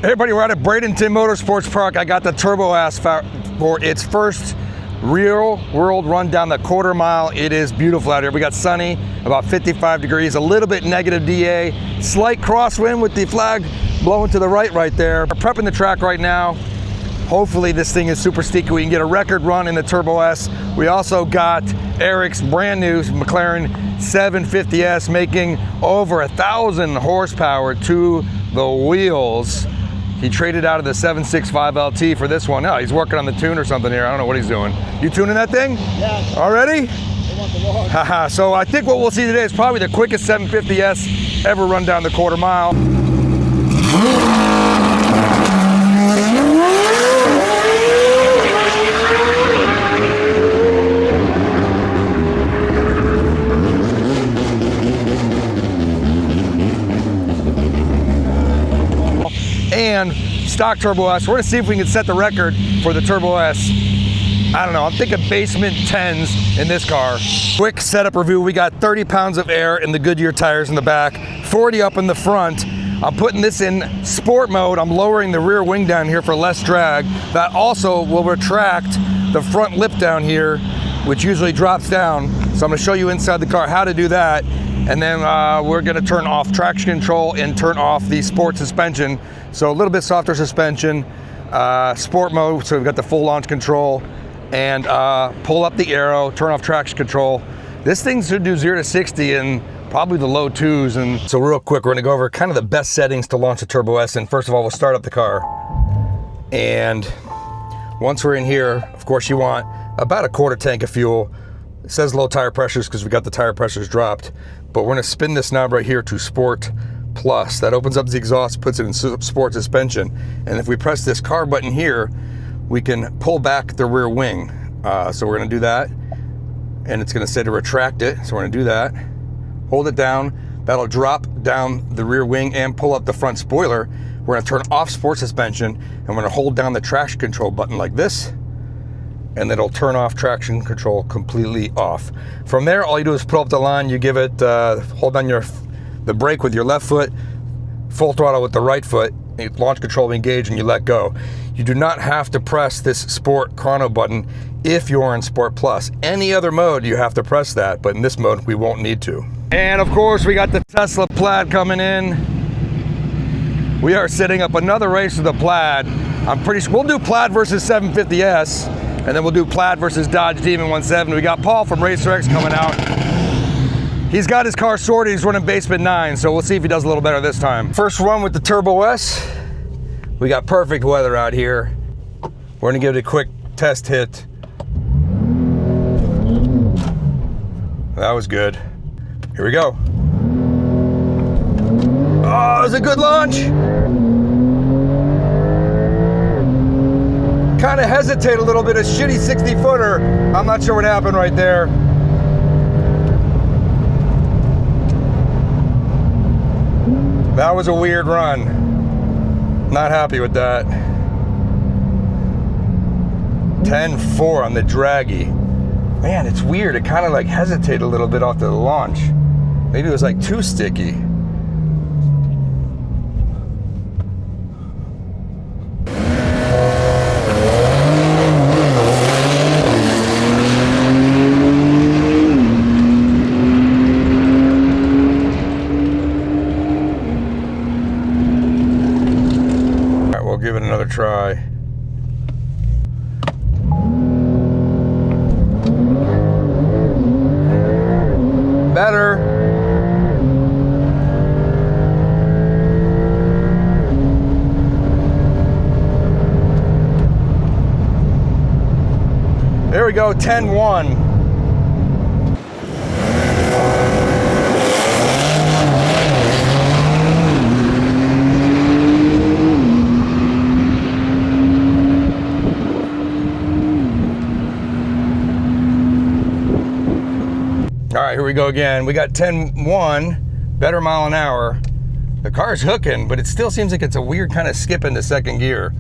Hey everybody, we're at Bradenton Motorsports Park. I got the Turbo S for its first real world run down the quarter mile. It is beautiful out here. We got sunny, about 55 degrees, a little bit negative DA, slight crosswind with the flag blowing to the right there. We're prepping the track right now. Hopefully this thing is super sticky. We can get a record run in the Turbo S. We also got Eric's brand new McLaren 750S making over 1,000 horsepower to the wheels. He traded out of the 765 LT for this one. No, he's working on the tune or something here. I don't know what he's doing. You tuning that thing? Yeah. Already? They want the log. Haha, so I think what we'll see today is probably the quickest 750S ever run down the quarter mile. And stock Turbo S. We're gonna see if we can set the record for the Turbo S. I don't know, I'm thinking basement 10s in this car. Quick setup review. We got 30 pounds of air in the Goodyear tires in the back, 40 up in the front. I'm putting this in sport mode. I'm lowering the rear wing down here for less drag. That also will retract the front lip down here, which usually drops down. So I'm gonna show you inside the car how to do that. And then we're gonna turn off traction control and turn off the sport suspension. So a little bit softer suspension, sport mode, so we've got the full launch control, and pull up the arrow, turn off traction control. This thing should do 0 to 60 in probably the low 2s. And so real quick, we're gonna go over kind of the best settings to launch a Turbo S. And first of all, we'll start up the car. And once we're in here, of course you want about a quarter tank of fuel. It says low tire pressures because we got the tire pressures dropped, but we're gonna spin this knob right here to Sport Plus. That opens up the exhaust, puts it in sport suspension. And if we press this car button here, we can pull back the rear wing. So we're gonna do that. And it's gonna say to retract it. So we're gonna do that. Hold it down. That'll drop down the rear wing and pull up the front spoiler. We're gonna turn off sport suspension and we're gonna hold down the traction control button like this. And then it'll turn off traction control completely off. From there, all you do is pull up the line, you give it, hold down the brake with your left foot, full throttle with the right foot, launch control engage, and you let go. You do not have to press this Sport Chrono button if you're in Sport Plus. Any other mode, you have to press that, but in this mode, we won't need to. And of course, we got the Tesla Plaid coming in. We are setting up another race with the Plaid. I'm pretty sure we'll do Plaid versus 750S. And then we'll do Plaid versus Dodge Demon 170. We got Paul from RacerX coming out. He's got his car sorted, he's running basement 9, so we'll see if he does a little better this time. First run with the Turbo S. We got perfect weather out here. We're gonna give it a quick test hit. That was good. Here we go. Oh, it was a good launch. Kind of hesitate a little bit, a shitty 60-footer. I'm not sure what happened right there. That was a weird run. Not happy with that. 10.4 on the draggy. Man, it's weird. It kind of like hesitated a little bit off the launch. Maybe it was like too sticky. Give it another try. Better. There we go, 10.1. All right, here we go again. We got 10.1, better mile an hour. The car's hooking, but it still seems like it's a weird kind of skip into second gear.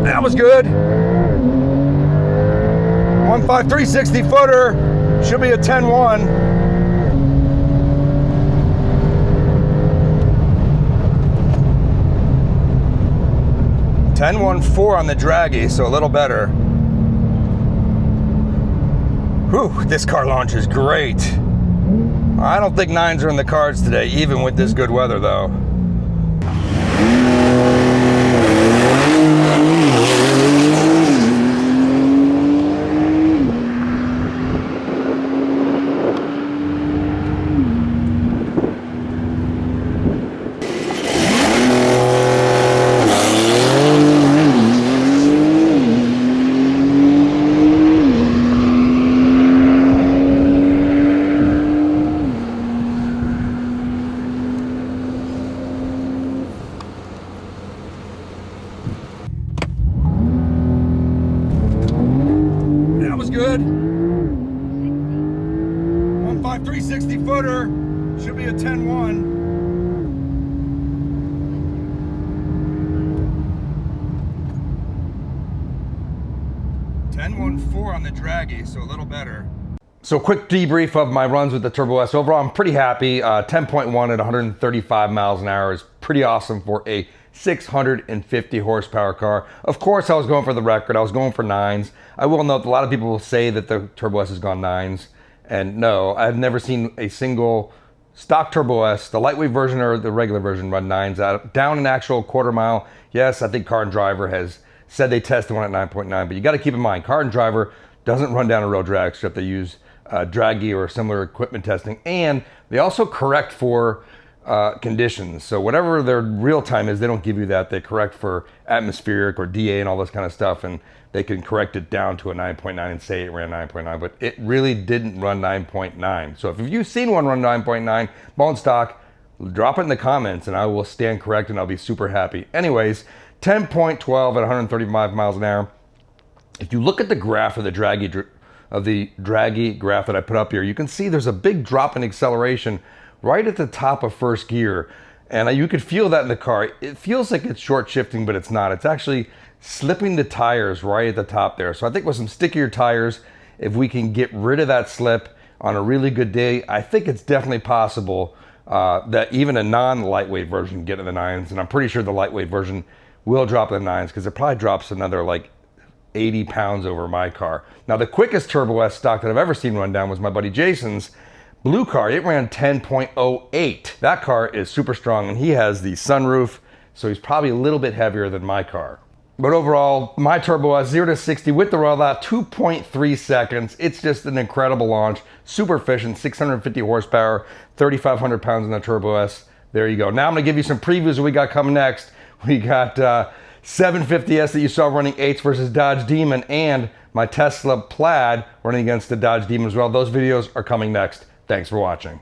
That was good. 1.5 360 footer, should be a 10.1. 10.14 on the draggy, so a little better. Whew, this car launches great. I don't think 9s are in the cards today, even with this good weather though. Good. 153 60 footer should be a 10.1. On the draggy, so a little better. So quick debrief of my runs with the Turbo S. Overall, I'm pretty happy. 10.1 at 135 miles an hour is pretty awesome for a 650 horsepower car. Of course, I was going for the record. I was going for 9s. I will note a lot of people will say that the Turbo S has gone 9s. And no, I've never seen a single stock Turbo S, the lightweight version or the regular version, run 9s out. Down an actual quarter mile. Yes, I think Car and Driver has said they tested one at 9.9, but you got to keep in mind, Car and Driver doesn't run down a road drag strip. They use draggy or similar equipment testing, and they also correct for conditions. So whatever their real time is, they don't give you that. They correct for atmospheric or DA and all this kind of stuff, and they can correct it down to a 9.9 and say it ran 9.9, but it really didn't run 9.9. So if you've seen one run 9.9, bone stock, drop it in the comments and I will stand correct and I'll be super happy. Anyways, 10.12 at 135 miles an hour. If you look at the graph of the draggy graph that I put up here, you can see there's a big drop in acceleration right at the top of first gear. And you could feel that in the car. It feels like it's short shifting, but it's not. It's actually slipping the tires right at the top there. So I think with some stickier tires, if we can get rid of that slip on a really good day, I think it's definitely possible that even a non-lightweight version can get in the 9s. And I'm pretty sure the lightweight version will drop in the 9s because it probably drops another like 80 pounds over my car. Now the quickest Turbo S stock that I've ever seen run down was my buddy Jason's blue car. It ran 10.08. That car is super strong and he has the sunroof, so he's probably a little bit heavier than my car. But overall, my Turbo S 0 to 60 with the rollout, 2.3 seconds. It's just an incredible launch, super efficient, 650 horsepower, 3,500 pounds in the Turbo S. There you go. Now I'm gonna give you some previews of what we got coming next. We got 750S that you saw running 8s versus Dodge Demon, and my Tesla Plaid running against the Dodge Demon as well. Those videos are coming next. Thanks for watching.